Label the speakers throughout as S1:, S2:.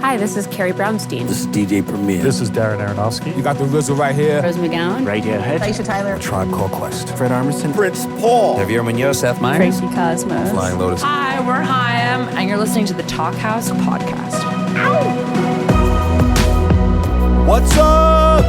S1: Hi, this is Carrie Brownstein.
S2: This is DJ Premier.
S3: This is Darren Aronofsky.
S4: You got the RZA right here.
S1: Rose McGowan.
S2: Radiohead.
S5: Aisha Tyler.
S2: Tribe Called Quest.
S6: Fred Armisen.
S4: Prince Paul.
S6: Javier Munoz.
S2: Seth Meyers.
S5: Tracy Cosmos.
S6: Flying Lotus.
S1: Hi, we're Chaim, and you're listening to the Talkhouse Podcast.
S4: What's up?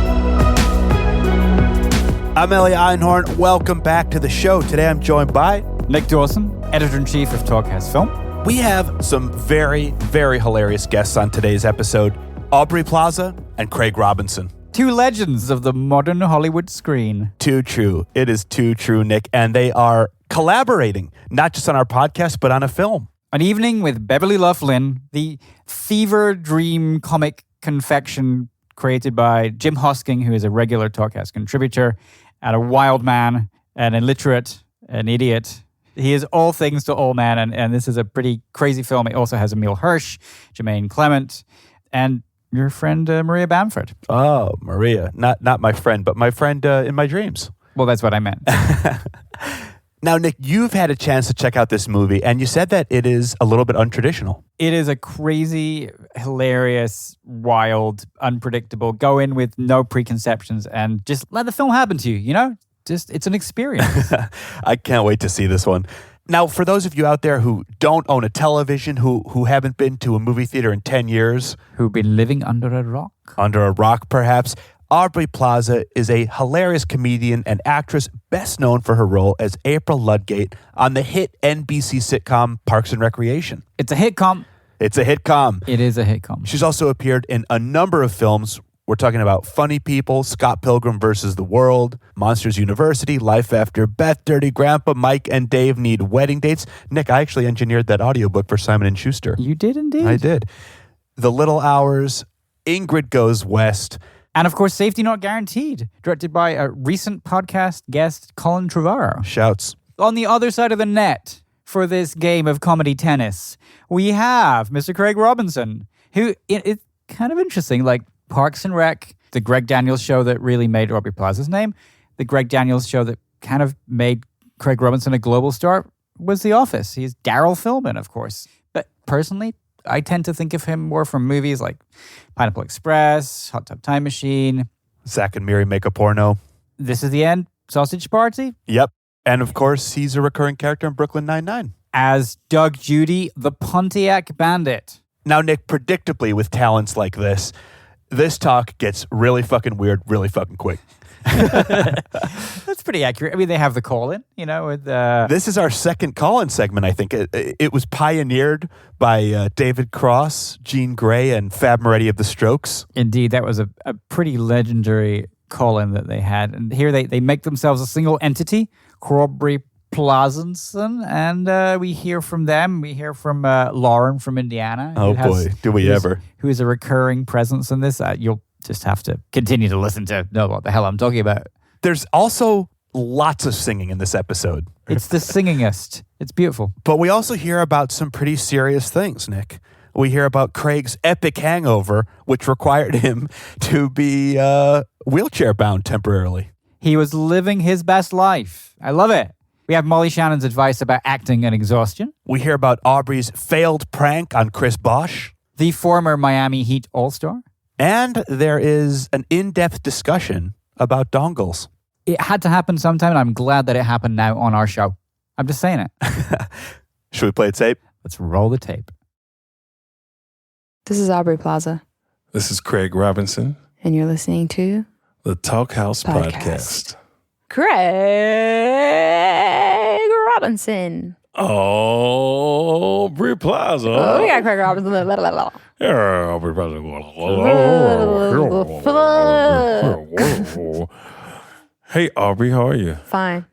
S4: I'm Elia Einhorn. Welcome back to the show. Today I'm joined by
S3: Nick Dawson, Editor-in-Chief of Talkhouse Film.
S4: We have some very, very hilarious guests on today's episode. Aubrey Plaza and Craig Robinson.
S3: Two legends of the modern Hollywood screen.
S4: Too true. It is too true, Nick. And they are collaborating, not just on our podcast, but on a film.
S3: An Evening with Beverly Loughlin, the fever dream comic confection created by Jim Hosking, who is a regular Talkhouse contributor, and a wild man, an illiterate, an idiot. He is all things to all men, and this is a pretty crazy film. It also has Emile Hirsch, Jermaine Clement, and your friend Maria Bamford.
S4: Oh, Maria. Not my friend, but my friend in my dreams.
S3: Well, that's what I meant.
S4: Now, Nick, you've had a chance to check out this movie, and you said that it is a little bit untraditional.
S3: It is a crazy, hilarious, wild, unpredictable. Go in with no preconceptions and just let the film happen to you, you know? It's an experience.
S4: I can't wait to see this one. Now, for those of you out there who don't own a television, who haven't been to a movie theater in 10 years.
S3: Who've been living under a rock.
S4: Under a rock, perhaps. Aubrey Plaza is a hilarious comedian and actress best known for her role as April Ludgate on the hit NBC sitcom Parks and Recreation.
S3: It's a hitcom.
S4: It's a hitcom.
S3: It is a hitcom.
S4: She's also appeared in a number of films. We're talking about Funny People, Scott Pilgrim vs. the World, Monsters University, Life After Beth, Dirty Grandpa, Mike and Dave Need Wedding Dates. Nick, I actually engineered that audiobook for Simon & Schuster.
S3: You did indeed.
S4: I did. The Little Hours, Ingrid Goes West.
S3: And of course, Safety Not Guaranteed, directed by a recent podcast guest, Colin Trevorrow.
S4: Shouts.
S3: On the other side of the net for this game of comedy tennis, we have Mr. Craig Robinson, who it's kind of interesting, like Parks and Rec, the Greg Daniels show that really made Aubrey Plaza's name, the Greg Daniels show that kind of made Craig Robinson a global star was The Office. He's Daryl Philbin, of course. But personally, I tend to think of him more from movies like Pineapple Express, Hot Tub Time Machine.
S4: Zack and Miri Make a Porno.
S3: This Is the End, Sausage Party.
S4: Yep. And of course, he's a recurring character in Brooklyn Nine-Nine.
S3: As Doug Judy, the Pontiac Bandit.
S4: Now, Nick, predictably with talents like this talk gets really fucking weird really fucking quick.
S3: That's pretty accurate. I mean, they have the call-in, you know. With
S4: This is our second call-in segment, I think. It was pioneered by David Cross, Jean Grey, and Fab Moretti of the Strokes.
S3: Indeed, that was a pretty legendary call-in that they had. And here they make themselves a single entity, Aubrey Plazanson, and we hear from them. We hear from Lauren from Indiana.
S4: Oh boy, do we ever.
S3: Who is a recurring presence in this. You'll just have to continue to listen to know what the hell I'm talking about.
S4: There's also lots of singing in this episode.
S3: It's the singingest. It's beautiful. But
S4: we also hear about some pretty serious things, Nick. We hear about Craig's epic hangover, which required him to be wheelchair-bound temporarily.
S3: He was living his best life. I love it. We have Molly Shannon's advice about acting and exhaustion.
S4: We hear about Aubrey's failed prank on Chris Bosh.
S3: The former Miami Heat All-Star.
S4: And there is an in-depth discussion about dongles.
S3: It had to happen sometime, and I'm glad that it happened now on our show. I'm just saying it.
S4: Should we play a tape?
S3: Let's roll the tape.
S1: This is Aubrey Plaza.
S6: This is Craig Robinson.
S1: And you're listening to
S6: The Talkhouse Podcast.
S1: Craig Robinson.
S6: Aubrey Plaza.
S1: Oh, we got Craig Robinson.
S6: Yeah, Aubrey Plaza. Hey, Aubrey, how are you?
S1: Fine.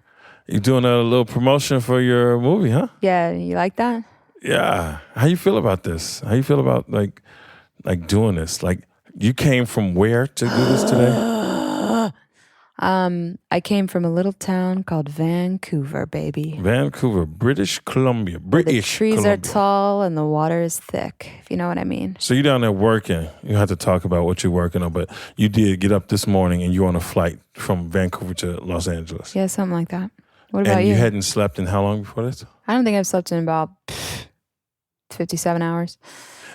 S6: You doing a little promotion for your movie, huh?
S1: Yeah, you like that?
S6: Yeah. How you feel about this? How you feel about like doing this? Like, you came from where to do this today?
S1: I came from a little town called Vancouver, baby.
S6: Vancouver, British Columbia.
S1: The trees are tall and the water is thick, if you know what I mean.
S6: So you're down there working. You have to talk about what you're working on, but you did get up this morning and you're on a flight from Vancouver to Los Angeles.
S1: Yeah, something like that. What about you?
S6: And you hadn't slept in how long before this?
S1: I don't think I've slept in about 57 hours.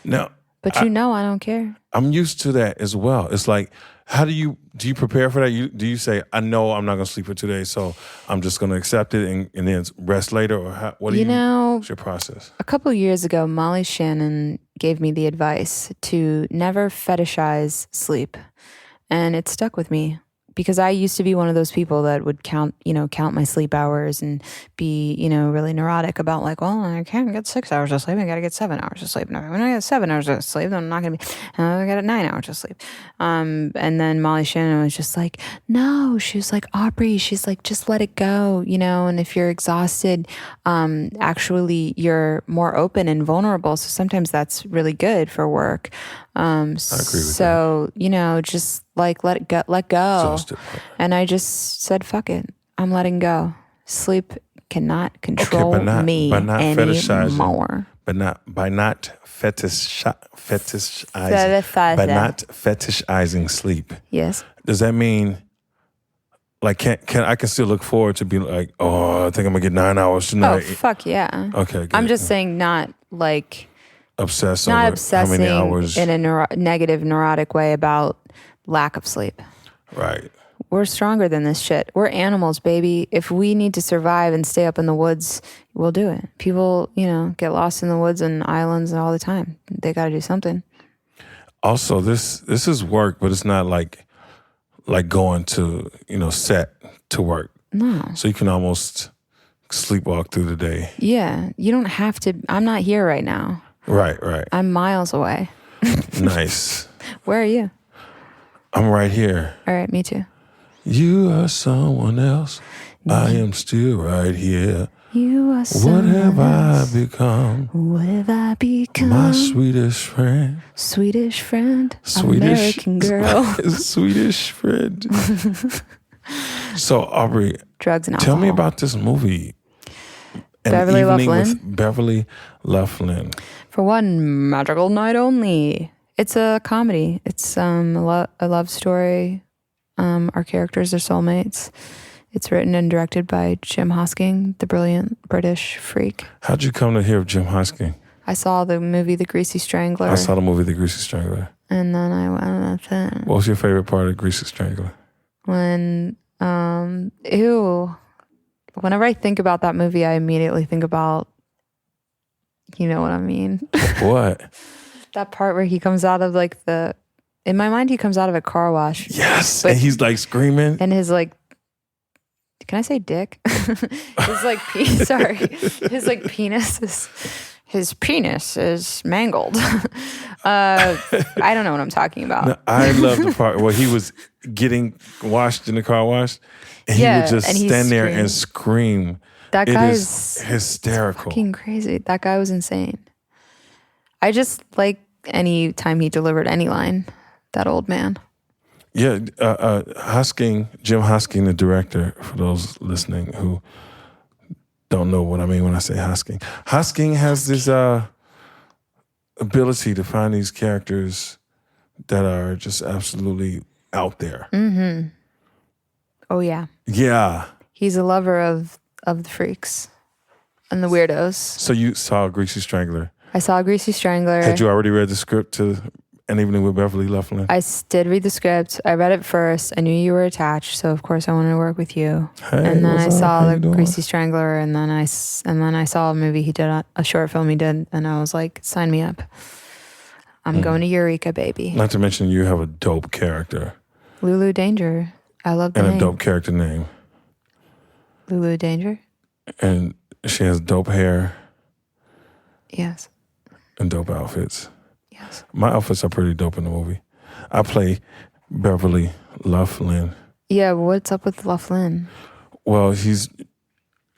S6: Now,
S1: But I don't care.
S6: I'm used to that as well. It's like, how do you prepare for that? Do you say, I know I'm not going to sleep for 2 days, so I'm just going to accept it and then rest later? Or what's your process?
S1: A couple of years ago, Molly Shannon gave me the advice to never fetishize sleep. And it stuck with me. Because I used to be one of those people that would count my sleep hours and be, really neurotic about like, well, I can't get 6 hours of sleep. I got to get 7 hours of sleep. No, when I get 7 hours of sleep, then I'm not going to be, I got 9 hours of sleep. And then Molly Shannon was just like, no, she was like, Aubrey, she's like, just let it go, and if you're exhausted, actually you're more open and vulnerable. So sometimes that's really good for work.
S6: I agree with that.
S1: Just like let go.
S6: Exhausted.
S1: And I just said, fuck it. I'm letting go. Sleep cannot control me anymore.
S6: By not fetishizing sleep.
S1: Yes.
S6: Does that mean like I can still look forward to be like, oh, I think I'm gonna get 9 hours tonight?
S1: Oh, fuck yeah.
S6: Okay, good.
S1: I'm just saying not like
S6: obsessing
S1: how many
S6: hours
S1: in a negative neurotic way about lack of sleep.
S6: Right.
S1: We're stronger than this shit. We're animals, baby. If we need to survive and stay up in the woods, we'll do it. People, get lost in the woods and islands all the time. They got to do something.
S6: Also, this is work, but it's not like going to, set to work.
S1: No.
S6: So you can almost sleepwalk through the day.
S1: Yeah. You don't have to. I'm not here right now.
S6: Right.
S1: I'm miles away.
S6: Nice.
S1: Where are you?
S6: I'm right here.
S1: All right, me too.
S6: You are someone else. I am still right here.
S1: You are someone
S6: What have
S1: else.
S6: I become?
S1: What have I become?
S6: My Swedish friend.
S1: Swedish friend. American girl.
S6: Swedish friend. So, Aubrey,
S1: drugs and alcohol.
S6: tell me about this movie.
S1: Beverly Loughlin.
S6: With Beverly Loughlin.
S1: For one magical night only. It's a comedy. It's a love story. Our characters are soulmates. It's written and directed by Jim Hosking, the brilliant British freak.
S6: How'd you come to hear of Jim Hosking?
S1: I saw the movie The Greasy Strangler.
S6: I saw the movie The Greasy Strangler.
S1: And then I went with it.
S6: What was your favorite part of Greasy Strangler?
S1: When, whenever I think about that movie, I immediately think about, you know what I mean?
S6: What?
S1: That part where he comes out of in my mind, he comes out of a car wash.
S6: Yes. And he's like screaming.
S1: And his can I say dick? His penis is mangled. I don't know what I'm talking about.
S6: No, I love the part where he was getting washed in the car wash. And he would just stand there and scream.
S1: That guy is
S6: hysterical.
S1: Fucking crazy. That guy was insane. I just like any time he delivered any line, that old man.
S6: Yeah, Jim Hosking, the director, for those listening who don't know what I mean when I say Hosking. Hosking has this ability to find these characters that are just absolutely out there.
S1: Mm-hmm. Oh, yeah.
S6: Yeah.
S1: He's a lover of the freaks and the weirdos.
S6: So you saw Greasy Strangler.
S1: I saw Greasy Strangler.
S6: Had you already read the script to An Evening with Beverly Loughlin?
S1: I did read the script. I read it first. I knew you were attached, so of course I wanted to work with you.
S6: Hey,
S1: and then I saw
S6: the
S1: Greasy Strangler, and then I saw a movie he did, a short film he did, and I was like, sign me up. I'm going to Eureka, baby.
S6: Not to mention you have a dope character.
S1: Lulu Danger. I love the name.
S6: And a dope character name.
S1: Lulu Danger?
S6: And she has dope hair.
S1: Yes.
S6: And dope outfits.
S1: Yes.
S6: My outfits are pretty dope in the movie. I play Beverly Loughlin.
S1: Yeah, what's up with Loughlin?
S6: Well, he's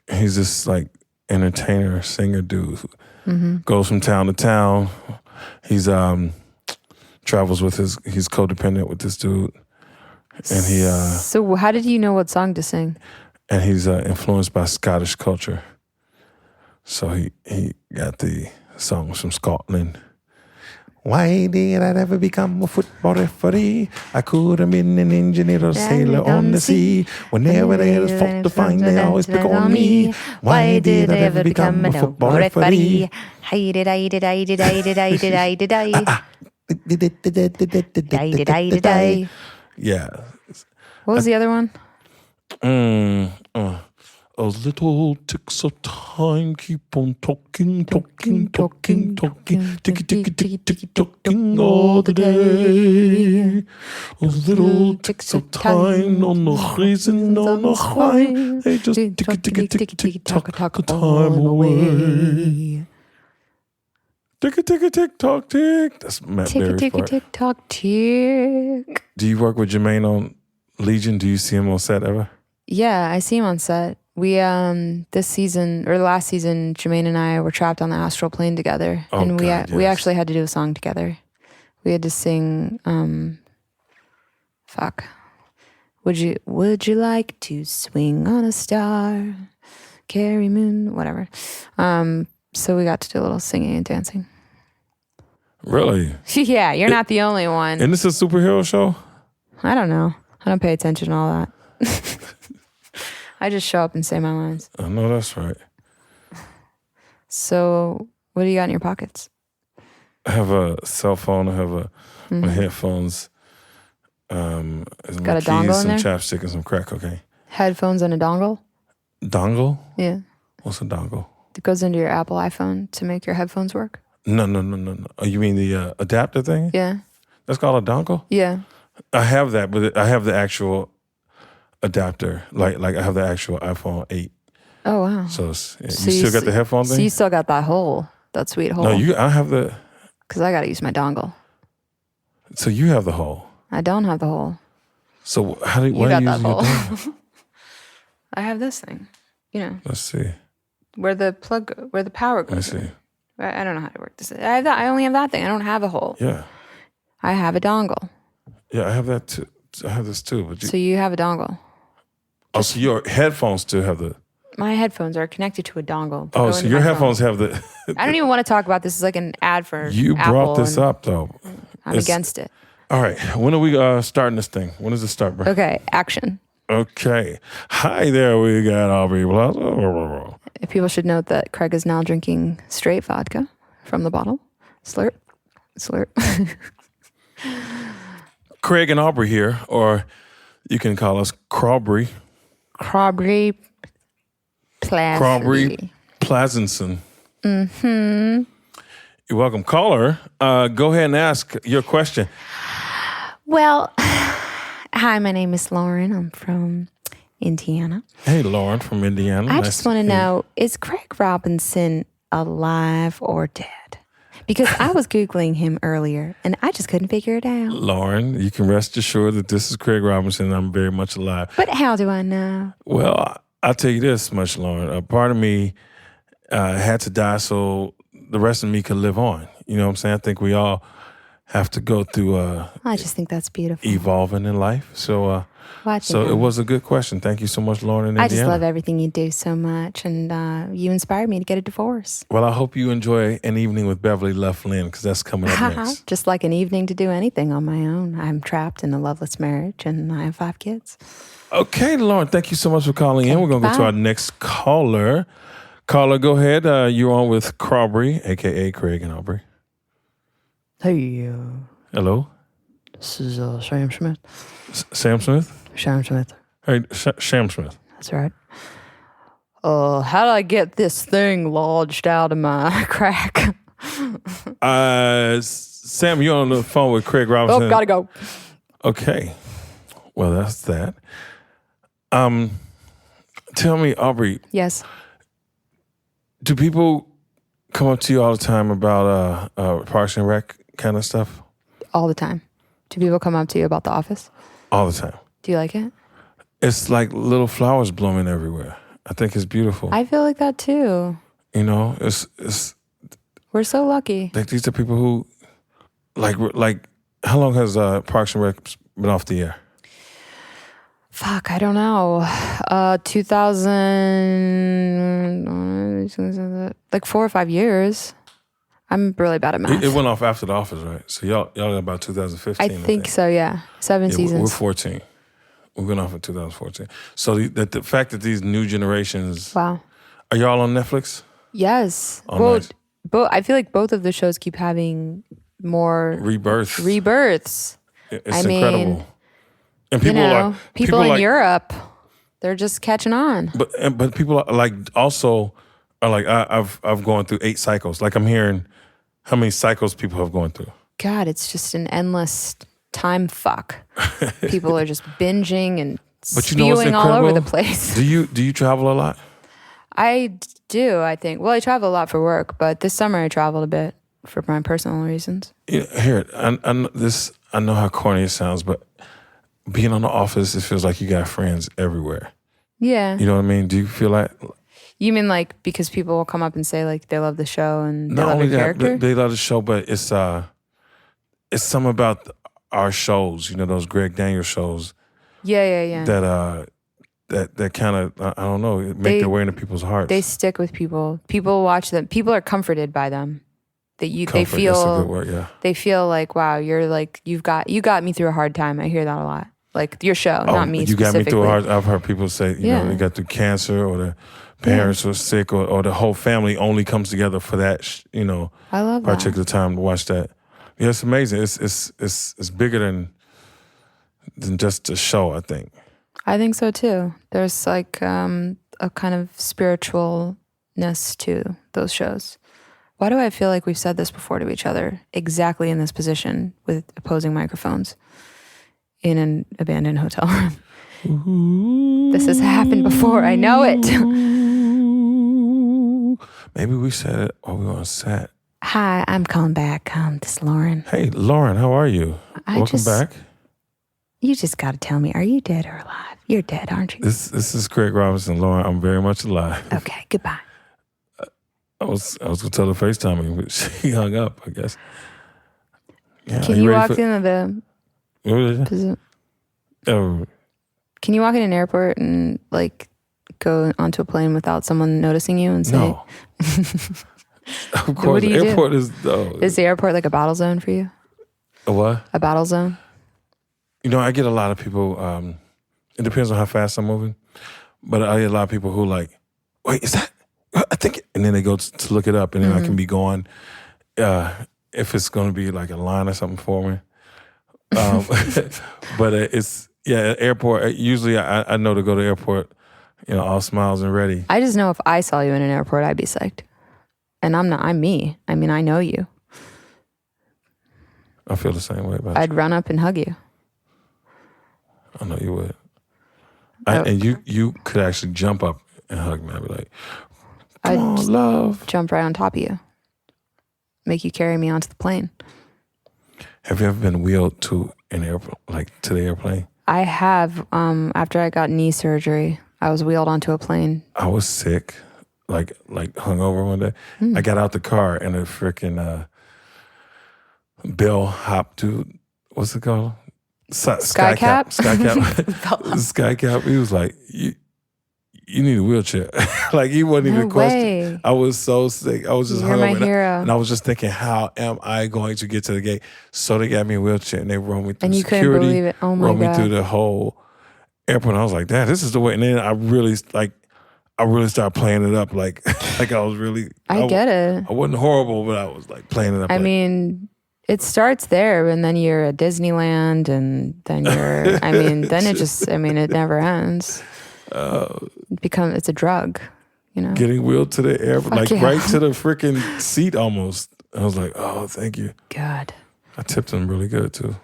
S6: this like entertainer, singer dude who goes from town to town. He's travels with he's codependent with this dude. And he
S1: So how did you know what song to sing?
S6: And he's influenced by Scottish culture. So he got the songs from Scotland, Why did I never become a football referee? I could have been an engineer or sailor on the sea. Whenever there's fault to find, they always pick on me. Why did I ever become a football referee? Yeah.
S1: What was the other one?
S6: Those little ticks of time keep on talking, talking, talking, talking, ticky, ticky, ticky, ticky, talking all the day. Those little ticks of time, no reason, no why. They just ticky, ticky, ticky, ticky, tock the time away. Ticky, ticky, tick, tock, tick. That's Matt Berry's
S1: Ticky,
S6: part.
S1: tick, tock, tick.
S6: Do you work with Jermaine on Legion? Do you see him on set ever?
S1: Yeah, I see him on set. We this season or last season, Jermaine and I were trapped on the astral plane together, and we actually had to do a song together. We had to sing. Would you like to swing on a star, carry moon, whatever. So we got to do a little singing and dancing.
S6: Really?
S1: Yeah, you're not the only one.
S6: And this is a superhero show?
S1: I don't know. I don't pay attention to all that. I just show up and say my lines.
S6: I know that's right.
S1: So, what do you got in your pockets?
S6: I have a cell phone. I have my headphones.
S1: Got
S6: my
S1: a dongle
S6: keys,
S1: in
S6: some
S1: there?
S6: chapstick, and some crack cocaine.
S1: Headphones and a dongle?
S6: Dongle?
S1: Yeah.
S6: What's a dongle?
S1: It goes into your Apple iPhone to make your headphones work?
S6: No. Oh, you mean the adapter thing?
S1: Yeah.
S6: That's called a dongle?
S1: Yeah.
S6: I have that, but I have the actual adapter. Like I have the actual iPhone 8.
S1: Oh, wow.
S6: So, you still got the headphone thing?
S1: So you still got that hole, that sweet hole.
S6: No, I have the...
S1: Because I got to use my dongle.
S6: So you have the hole.
S1: I don't have the hole.
S6: So why are you
S1: got
S6: using
S1: that
S6: your
S1: hole.
S6: dongle?
S1: I have this thing,
S6: Let's see.
S1: where the power goes.
S6: Let's see.
S1: I don't know how to work this. I have that. I only have that thing. I don't have a hole.
S6: Yeah.
S1: I have a dongle.
S6: Yeah, I have that too. I have this too. But
S1: So you have a dongle.
S6: so your headphones still have the...
S1: My headphones are connected to a dongle.
S6: Oh,
S1: Go
S6: so
S1: into
S6: your
S1: my
S6: headphones
S1: phone.
S6: have the...
S1: I don't even want to talk about this. It's like an ad for
S6: You
S1: Apple,
S6: brought this
S1: and
S6: up, though.
S1: I'm against it.
S6: All right. When are we starting this thing? When does it start, bro?
S1: Okay, action.
S6: Okay. Hi there. We got Aubrey Plaza.
S1: People should note that Craig is now drinking straight vodka from the bottle. Slurp. Slurp.
S6: Craig and Aubrey here, or you can call us Crawbry.
S1: Aubrey Plaza.
S6: Crawbry Plazenson. Mm-hmm. You're welcome. Caller, go ahead and ask your question.
S1: Well, hi, my name is Lauren. I'm from Indiana.
S6: Hey, Lauren from Indiana.
S1: I
S6: Nice
S1: just want to know, is Craig Robinson alive or dead? Because I was Googling him earlier, and I just couldn't figure it out.
S6: Lauren, you can rest assured that this is Craig Robinson and I'm very much alive.
S1: But how do I know?
S6: Well, I'll tell you this much, Lauren. A part of me had to die so the rest of me could live on. You know what I'm saying? I think we all have to go through
S1: I just think that's beautiful.
S6: evolving in life. So it was a good question. Thank you so much, Lauren in Indiana.
S1: I just love everything you do so much, and you inspired me to get a divorce.
S6: Well, I hope you enjoy an evening with Beverly Left Lynn, because that's coming up next.
S1: Just like an evening to do anything on my own. I'm trapped in a loveless marriage, and I have 5 kids.
S6: Okay, Lauren, thank you so much for calling in. We're going to go to our next caller. Caller, go ahead. You're on with Crawbry, a.k.a. Craig and Aubrey.
S1: Hey,
S6: Hello?
S1: this is Sam Smith.
S6: Sam Smith?
S1: Sam Smith.
S6: Hey, Sam Smith.
S1: That's right. How do I get this thing lodged out of my crack?
S6: Sam, you're on the phone with Craig Robinson.
S1: Oh, gotta go.
S6: Okay. Well, that's that. Tell me, Aubrey,
S1: Yes.
S6: do people come up to you all the time about Parks and Rec kind of stuff?
S1: All the time. Do people come up to you about The Office?
S6: All the time.
S1: Do you like it?
S6: It's like little flowers blooming everywhere. I think it's beautiful.
S1: I feel like that too.
S6: You know, it's
S1: We're so lucky.
S6: like these are people who like how long has Parks and Rec been off the air?
S1: Fuck, I don't know. 2000, like 4 or 5 years. I'm really bad at math.
S6: It went off after The Office, right? So y'all got about 2015.
S1: I think so, yeah. 7 seasons.
S6: We're 14. We went off in 2014. So the fact that these new generations...
S1: Wow.
S6: Are y'all on Netflix?
S1: Yes.
S6: Oh, nice.
S1: I feel like both of the shows keep having more... Rebirths.
S6: It's incredible. And
S1: people in Europe, they're just catching on.
S6: But people are like also are like I've gone through 8 cycles. Like I'm hearing how many cycles people have gone through.
S1: God, it's just an endless time fuck. People are just binging and spewing all over the place.
S6: Do you travel a lot?
S1: I do, I think. Well, I travel a lot for work, but this summer I traveled a bit for my personal reasons.
S6: Here, I know how corny it sounds, but being on The Office, it feels like you got friends everywhere. Yeah. You know what I mean? Do you feel like...
S1: You mean like because people will come up and say like they love the show and they love your character?
S6: They love the show, but it's something about our shows, those Greg Daniels shows.
S1: Yeah.
S6: That kind of, I don't know, make their way into people's hearts.
S1: They stick with people. People watch them. People are comforted by them. They feel
S6: that's a good word, yeah.
S1: They feel like, wow, you're like you got me through a hard time. I hear that a lot. Like your show, not me.
S6: You got me through a hard. I've heard people say, they got through cancer or the parents were sick or the whole family only comes together for that.
S1: I love
S6: particular time to watch that. Yeah, it's amazing. It's bigger than just a show. I think.
S1: I think so too. There's like a kind of spiritualness to those shows. Why do I feel like we've said this before to each other, exactly in this position with opposing microphones in an abandoned hotel room? This has happened before. I know it.
S6: Maybe we said it while we were on set.
S1: Hi, I'm calling back. This is Lauren.
S6: Hey, Lauren, how are you? Welcome back.
S1: You just got to tell me, are you dead or alive? You're dead, aren't you?
S6: This is Craig Robinson. Lauren, I'm very much alive.
S1: Okay, goodbye.
S6: I was going to tell her FaceTime, but she hung up, I guess. Yeah,
S1: can you walk into Can you walk in an airport and like go onto a plane without someone noticing you and say?
S6: No. Of course, the airport is.
S1: Is the airport like a battle zone for you?
S6: A what?
S1: A battle zone.
S6: I get a lot of people. It depends on how fast I'm moving, but I get a lot of people who like, wait, is that? I think, and then they go to look it up, and then I can be going. If it's going to be like a line or something for me, but airport. Usually, I know to go to the airport, all smiles and ready.
S1: I just know if I saw you in an airport, I'd be psyched, and I'm not. I'm me. I mean, I know you.
S6: I feel the same way about
S1: you. I'd run up and hug you.
S6: I know you would. And you could actually jump up and hug me. I'd be like, come on, love.
S1: Jump right on top of you. Make you carry me onto the plane.
S6: Have you ever been wheeled to an airplane, like to the airplane?
S1: I have. After I got knee surgery, I was wheeled onto a plane.
S6: I was sick, like hungover one day. I got out the car and a freaking bellhop dude. What's it called?
S1: Skycap.
S6: Skycap. He was like, you need a wheelchair. Like he wasn't even questioning. I was so sick. I was just
S1: You're my hero.
S6: And I was just thinking, how am I going to get to the gate? So they got me a wheelchair and they rolled me through
S1: and you
S6: security.
S1: Couldn't believe it. Oh my
S6: rolled
S1: God.
S6: me through the whole airport. And I was like, Dad, this is the way. And then I really started playing it up like I was really.
S1: I get it.
S6: I wasn't horrible, but I was like playing it up.
S1: I mean, it starts there, and then you're at Disneyland, and then you're. I mean, then it just. I mean, it never ends. It's a drug,
S6: Getting wheeled to the airport, right to the freaking seat almost. I was like, oh, thank you.
S1: God.
S6: I tipped him really good too.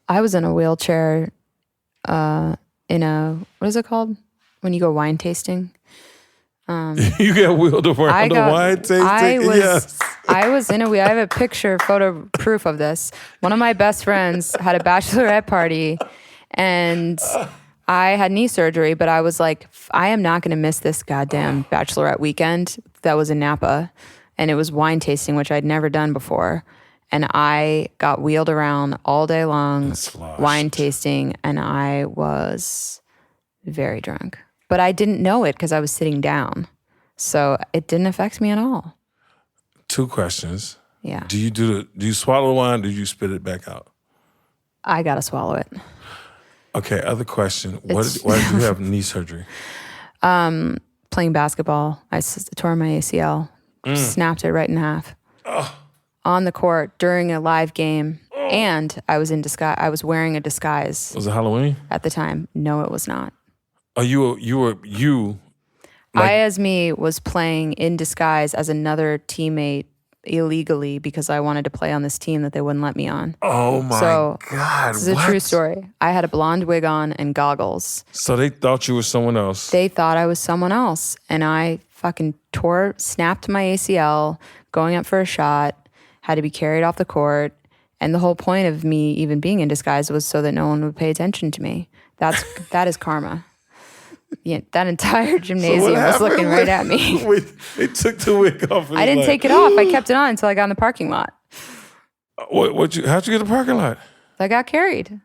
S1: I was in a wheelchair, what is it called? When you go wine tasting?
S6: You got wheeled around the wine tasting? Yes.
S1: I was I have a photo proof of this. One of my best friends had a bachelorette party, and I had knee surgery, but I was like, I am not going to miss this goddamn bachelorette weekend. That was in Napa, and it was wine tasting, which I'd never done before. And I got wheeled around all day long, wine tasting, and I was very drunk. But I didn't know it because I was sitting down. So it didn't affect me at all.
S6: 2 questions.
S1: Yeah.
S6: Do you swallow the wine? Or do you spit it back out?
S1: I gotta swallow it.
S6: Okay. Other question. Why did you have knee surgery?
S1: Playing basketball, I tore my ACL, snapped it right in half on the court during a live game, and I was in disguise. I was wearing a disguise.
S6: Was it Halloween
S1: at the time? No, it was not.
S6: Oh, you. Like,
S1: I, as me, was playing in disguise as another teammate illegally because I wanted to play on this team that they wouldn't let me on.
S6: oh my God!
S1: This is a true story. I had a blonde wig on and goggles.
S6: So they thought you were someone else.
S1: They thought I was someone else, and I fucking snapped my ACL going up for a shot, had to be carried off the court, and the whole point of me even being in disguise was so that no one would pay attention to me. That is karma. Yeah, that entire gymnasium was looking right at me.
S6: They took the wig off.
S1: I didn't take it off. I kept it on until I got in the parking lot.
S6: How'd you get the parking lot?
S1: I got carried.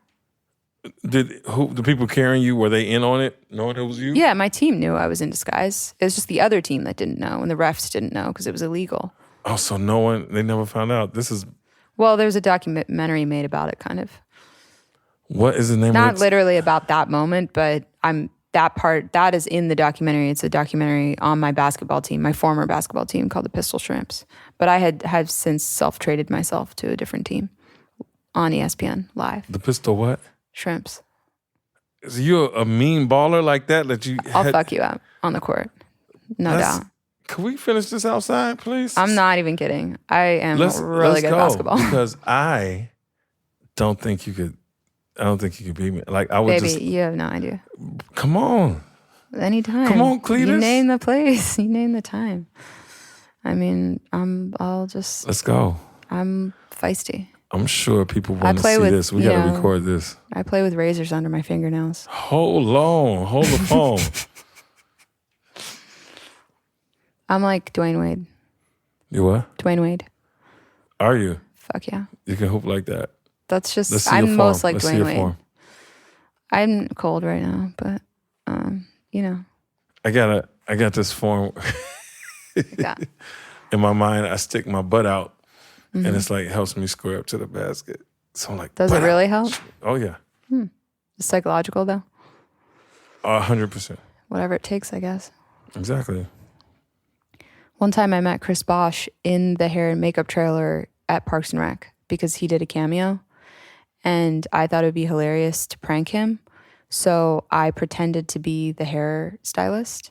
S6: The people carrying you, were they in on it, knowing it was you?
S1: Yeah, my team knew I was in disguise. It was just the other team that didn't know, and the refs didn't know because it was illegal.
S6: Oh, so they never found out.
S1: Well, there's a documentary made about it, kind of.
S6: What is the name of it?
S1: Not literally about that moment, but that is in the documentary. It's a documentary on my basketball team, my former basketball team called the Pistol Shrimps. But I have since self-traded myself to a different team on ESPN Live.
S6: The Pistol what?
S1: Shrimps.
S6: Is you a mean baller like that
S1: I'll fuck you up on the court. No doubt.
S6: Can we finish this outside, please?
S1: I'm not even kidding. I am really good at basketball.
S6: Because I don't think you could beat me. Like I would
S1: Baby, you have no idea.
S6: Come on.
S1: Anytime.
S6: Come on, Cletus.
S1: You name the place. You name the time. I mean, let's
S6: go.
S1: I'm feisty.
S6: I'm sure people want to see this. We got to record this.
S1: I play with razors under my fingernails.
S6: Hold the phone.
S1: I'm like Dwayne Wade.
S6: You what?
S1: Dwayne Wade.
S6: Are you?
S1: Fuck yeah.
S6: You can hoop like that.
S1: That's just, I'm most like Dwayne Wade. Form. I'm cold right now, but,
S6: I got this form. In my mind, I stick my butt out, and it's like helps me square up to the basket. So I'm like,
S1: does it really help?
S6: Oh yeah.
S1: It's psychological though.
S6: 100%.
S1: Whatever it takes, I guess.
S6: Exactly.
S1: One time I met Chris Bosch in the hair and makeup trailer at Parks and Rec because he did a cameo, and I thought it would be hilarious to prank him. So I pretended to be the hair stylist.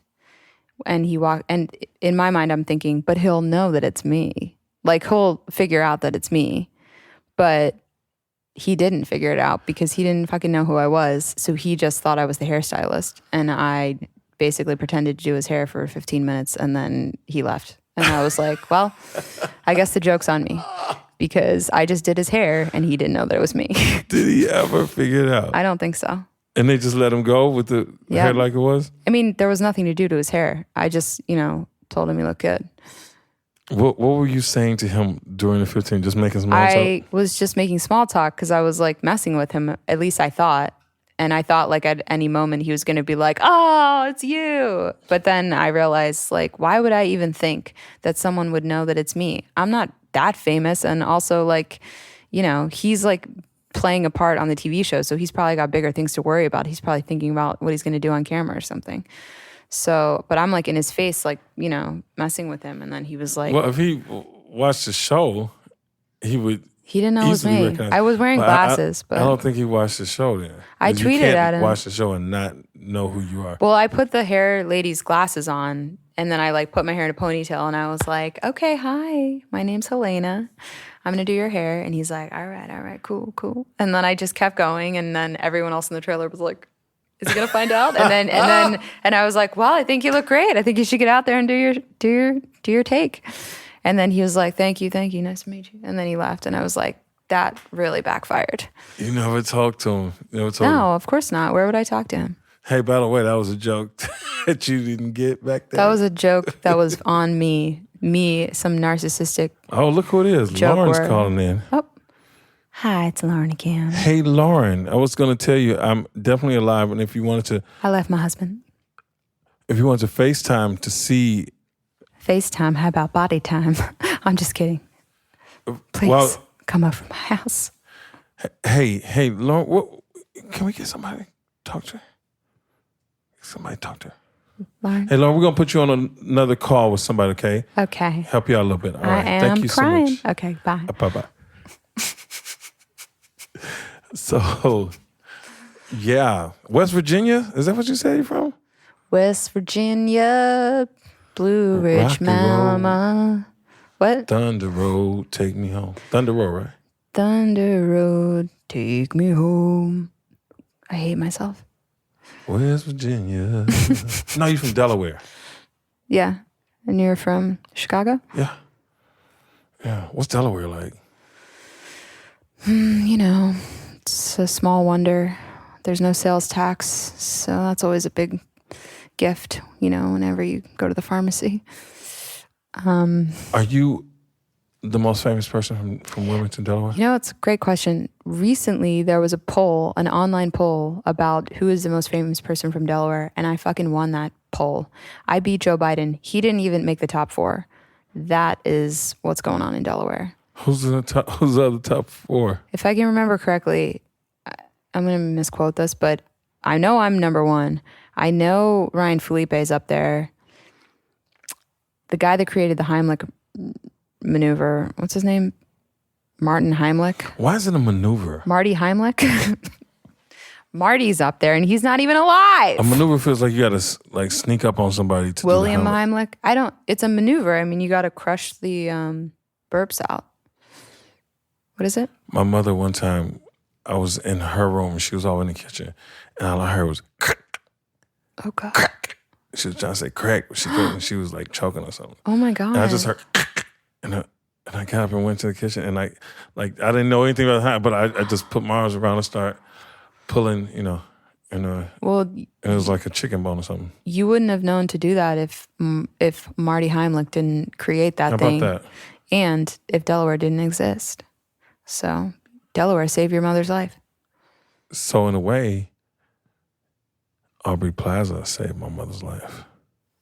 S1: And and in my mind, I'm thinking, but he'll know that it's me. Like, he'll figure out that it's me. But he didn't figure it out because he didn't fucking know who I was. So he just thought I was the hairstylist. And I basically pretended to do his hair for 15 minutes, and then he left. And I was like, well, I guess the joke's on me because I just did his hair and he didn't know that it was me.
S6: Did he ever figure it out?
S1: I don't think so.
S6: And they just let him go with the hair like it was?
S1: I mean, there was nothing to do to his hair. I just, told him he looked good.
S6: What were you saying to him during the 15? Just making small talk?
S1: I was just making small talk because I was like messing with him. At least I thought. And I thought like at any moment he was going to be like, oh, it's you. But then I realized like, why would I even think that someone would know that it's me? I'm not that famous. And also like, he's like playing a part on the TV show. So he's probably got bigger things to worry about. He's probably thinking about what he's going to do on camera or something. So, but I'm like in his face, like, messing with him. And then he was like,
S6: well, if he watched the show, he didn't
S1: know it was me. I was wearing glasses, but
S6: I don't think he watched the show then.
S1: I tweeted at him.
S6: Watch the show and not know who you are.
S1: Well, I put the hair lady's glasses on, and then I like put my hair in a ponytail, and I was like, okay, hi, my name's Helena. I'm going to do your hair. And he's like, all right, cool. And then I just kept going. And then everyone else in the trailer was like, is he going to find out? And then I was like, well, I think you look great. I think you should get out there and do your take. And then he was like, thank you. Nice to meet you. And then he left. And I was like, that really backfired.
S6: You never talked to him?
S1: No, of course not. Where would I talk to him?
S6: Hey, by the way, that was a joke that you didn't get back there.
S1: That was a joke that was on me. Some narcissistic.
S6: Oh, look who it is. Lauren's calling in.
S1: Oh, hi, it's Lauren again.
S6: Hey, Lauren. I was going to tell you, I'm definitely alive. And if you wanted to.
S1: I left my husband.
S6: If you wanted to FaceTime to see.
S1: FaceTime? How about body time? I'm just kidding. Please come over my house.
S6: Hey, Lauren, can we get somebody to talk to her? Somebody talk to her.
S1: Lauren?
S6: Hey, Lauren, we're going to put you on another call with somebody, okay?
S1: Okay.
S6: Help you out a little bit. All right.
S1: I
S6: Thank
S1: am
S6: you
S1: crying.
S6: so much.
S1: Okay, bye.
S6: Bye-bye. So, yeah. West Virginia? Is that what you say you're from?
S1: West Virginia, Blue Ridge
S6: Rocky
S1: Mama. What?
S6: Thunder Road, take me home. Thunder Road, right?
S1: Thunder Road, take me home. I hate myself.
S6: West Virginia. No, you're from Delaware.
S1: Yeah. And you're from Chicago?
S6: Yeah. What's Delaware like?
S1: You know, it's a small wonder. There's no sales tax, so that's always a big gift, you know, whenever you go to the pharmacy.
S6: Are you the most famous person from Wilmington, Delaware?
S1: You know, it's a great question. Recently, there was a poll, an online poll about who is the most famous person from Delaware, and I fucking won that poll. I beat Joe Biden. He didn't even make the top 4. That is what's going on in Delaware.
S6: Who's the other top 4?
S1: If I can remember correctly, I'm going to misquote this, but I know I'm number 1. I know Ryan Felipe's up there. The guy that created the Heimlich maneuver, what's his name? Martin Heimlich?
S6: Why is it a maneuver?
S1: Marty Heimlich? Marty's up there and he's not even alive.
S6: A maneuver feels like you got to like sneak up on somebody to
S1: William
S6: do the
S1: Heimlich? It's a maneuver. I mean, you got to crush the burps out. What is it?
S6: My mother, one time, I was in her room. She was all in the kitchen. And all I heard was, crack.
S1: Oh, God.
S6: Crack. She was trying to say crack, but she couldn't. She was like choking or something.
S1: Oh, my God.
S6: And I just heard, and I got up and went to the kitchen. And I didn't know anything about how, but I just put my arms around and start pulling, you know. And it was like a chicken bone or something.
S1: You wouldn't have known to do that if Marty Heimlich didn't create that thing.
S6: How about that?
S1: And if Delaware didn't exist. So Delaware saved your mother's life.
S6: So in a way, Aubrey Plaza saved my mother's life.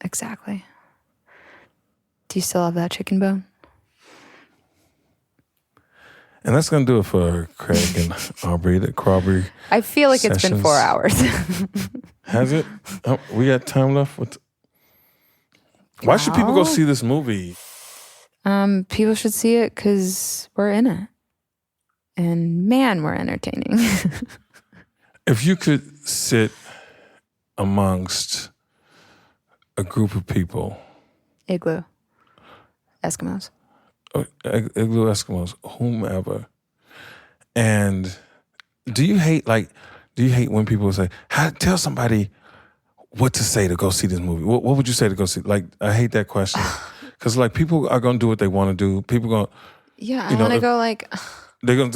S1: Exactly. Do you still have that chicken bone?
S6: And that's going to do it for Craig and Aubrey, the Crawberry.
S1: I feel like it's been 4 hours.
S6: Has it? Oh, we got time left? Why should people go see this movie?
S1: People should see it because we're in it. And man, we're entertaining.
S6: If you could sit amongst a group of people.
S1: Igloo. Eskimos.
S6: Igloo Eskimos, whomever. And do you hate when people say, tell somebody what to say to go see this movie? What would you say to go see? Like, I hate that question. Because like people are going to do what they want to do. People going,
S1: yeah, I want to go like...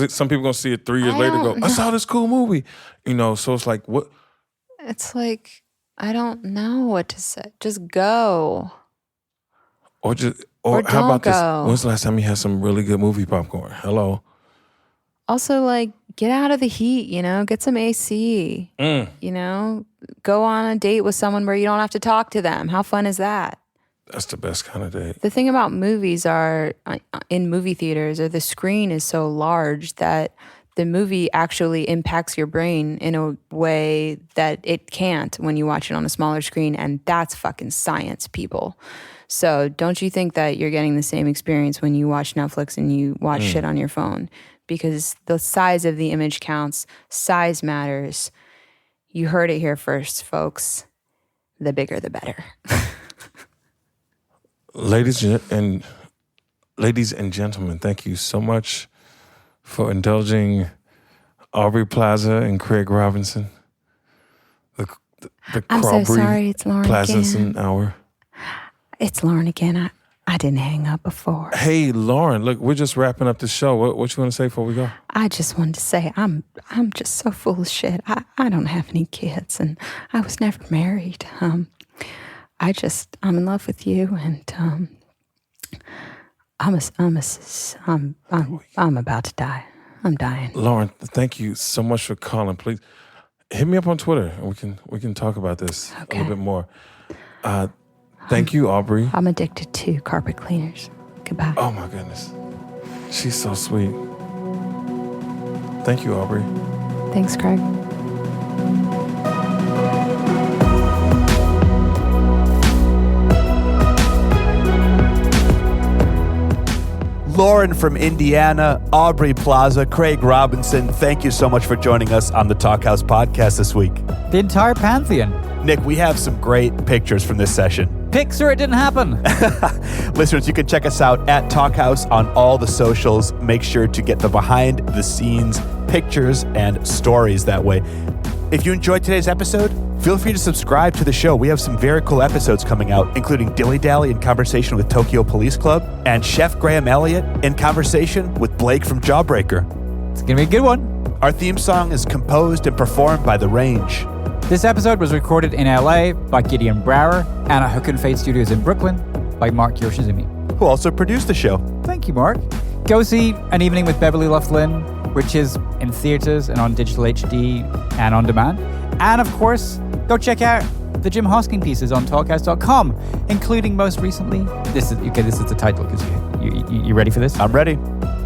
S6: Some people going to see it 3 years later and go, I saw this cool movie. You know, so it's like, what?
S1: It's like, I don't know what to say. Just go.
S6: Or how about this? When's the last time you had some really good movie popcorn? Hello.
S1: Also, like, get out of the heat, you know? Get some AC. You know? Go on a date with someone where you don't have to talk to them. How fun is that?
S6: That's the best kind of date.
S1: The thing about movies are, in movie theaters, or the screen is so large that the movie actually impacts your brain in a way that it can't when you watch it on a smaller screen. And that's fucking science, people. So don't you think that you're getting the same experience when you watch Netflix and you watch shit on your phone? Because the size of the image counts. Size matters. You heard it here first, folks. The bigger, the better.
S6: Ladies and gentlemen, thank you so much for indulging Aubrey Plaza and Craig Robinson. The
S1: I'm so sorry, it's Lauren
S6: Plazenson
S1: again.
S6: Hour.
S1: It's Lauren again. I didn't hang up before.
S6: Hey, Lauren, look, we're just wrapping up the show. What you want to say before we go?
S1: I just wanted to say I'm just so full of shit. I don't have any kids, and I was never married. I'm in love with you, and I'm about to die. I'm dying.
S6: Lauren, thank you so much for calling. Please hit me up on Twitter, and we can talk about this a little bit more. Thank you, Aubrey.
S1: I'm addicted to carpet cleaners. Goodbye.
S6: Oh my goodness. She's so sweet. Thank you, Aubrey.
S1: Thanks, Craig.
S4: Lauren from Indiana, Aubrey Plaza, Craig Robinson, thank you so much for joining us on the Talkhouse Podcast this week.
S3: The entire pantheon.
S4: Nick, we have some great pictures from this session.
S3: Pics or it didn't happen.
S4: Listeners, you can check us out at Talkhouse on all the socials. Make sure to get the behind the scenes pictures and stories that way. If you enjoyed today's episode, feel free to subscribe to the show. We have some very cool episodes coming out, including Dilly Dally in conversation with Tokyo Police Club and Chef Graham Elliott in conversation with Blake from Jawbreaker.
S3: It's going to be a good one.
S4: Our theme song is composed and performed by The Range.
S3: This episode was recorded in LA by Gideon Brower and at Hook and Fade Studios in Brooklyn by Mark Yoshizumi,
S4: who also produced the show.
S3: Thank you, Mark. Go see An Evening with Beverly Loughlin, which is in theaters and on digital HD and on demand. And of course, go check out the Jim Hosking pieces on Talkhouse.com, including most recently, this is the title, because you ready for this?
S4: I'm ready.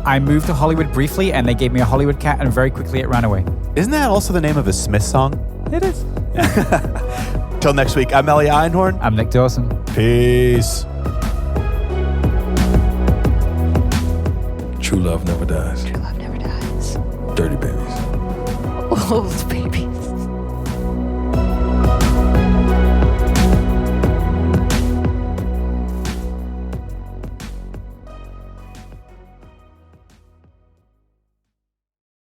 S3: I moved to Hollywood briefly and they gave me a Hollywood cat and very quickly it ran away.
S4: Isn't that also the name of a Smith song?
S3: It is.
S4: Till next week, I'm Elia Einhorn.
S3: I'm Nick Dawson.
S4: Peace.
S6: True love never dies.
S1: True love never dies.
S6: Dirty babies.
S1: Old babies.